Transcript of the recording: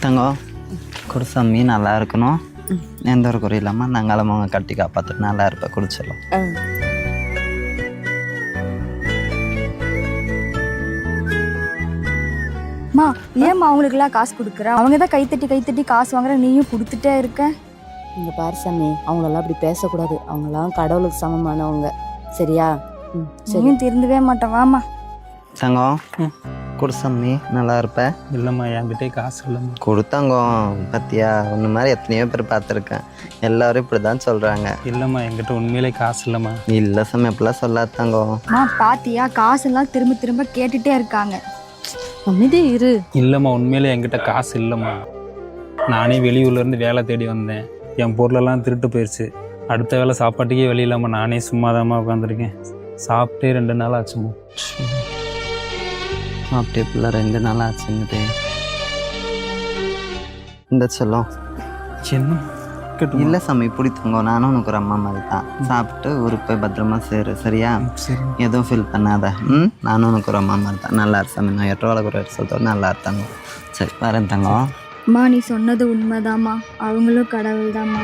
தங்கம் குடிசாமி நல்லா இருக்கணும், எந்த ஒரு குறையும் இல்லாமல் அந்த அங்காளமாக கட்டி காப்பாற்றிட்டு நல்லா இருப்பேன். குடிச்சிடலாம். மா ஏம்மா அவங்களுக்குலாம் காசு கொடுக்குற? அவங்க தான் கைத்தட்டி காசு வாங்குற, நீயும் கொடுத்துட்டே இருக்க. இங்கே பாரு சாமி, அவங்களெல்லாம் அப்படி பேசக்கூடாது. அவங்களாம் கடவுளுக்கு சமமானவங்க, சரியா? சரியும் திருந்தவே மாட்டேன். வாமா தங்கம் குடிசாமி நல்லா இருப்பேன். இல்லைம்மா, என்கிட்டே காசு இல்லைம்மா. கொடுத்தாங்கம் பத்தியா, ஒன்று மாதிரி எத்தனையோ பேர் பார்த்துருக்கேன். எல்லாரும் இப்படி தான் சொல்கிறாங்க. இல்லைம்மா, என்கிட்ட உண்மையிலே காசு இல்லைம்மா. இல்லை சாமி அப்படிலாம் சொல்லாத தங்கம். மா பாத்தியா, காசெல்லாம் திரும்ப கேட்டுட்டே இருக்காங்க. அமைதியே இரு. இல்லைம்மா, உண்மையிலே என்கிட்ட காசு இல்லைம்மா. நானே வெளியூர்லேருந்து வேலை தேடி வந்தேன். என் பொருளெல்லாம் திருட்டு போயிடுச்சு. அடுத்த வேலை சாப்பாட்டுக்கே வழி இல்லாமல் நானே சும்மாதாம்மா உட்காந்துருக்கேன். சாப்பிட்டே 2 நாள் ஆச்சும்மா. அப்படியே பிள்ளை 2 நாள் ஆச்சுங்கிட்டே இந்த சொல்லும். என்ன இல்லை சாமி பிடித்தவங்க, நானும் உனக்கு ஒரு அம்மா மாதிரி தான். சாப்பிட்டு ஊருக்கு போய் பத்திரமா சேரு, சரியா? சரி. எதுவும் ஃபீல் பண்ணாத. நானும் உனக்கு ஒரு அம்மா மாதிரி தான். நல்லா இரு சாமி. நான் 8 ரூபா ஒரு சொல்லிட்டு நல்லா இருத்தாங்க. சரி வரேன் தங்கம். அம்மா நீ சொன்னது உண்மைதாம்மா, அவங்களும் கடவுள் தாம்மா.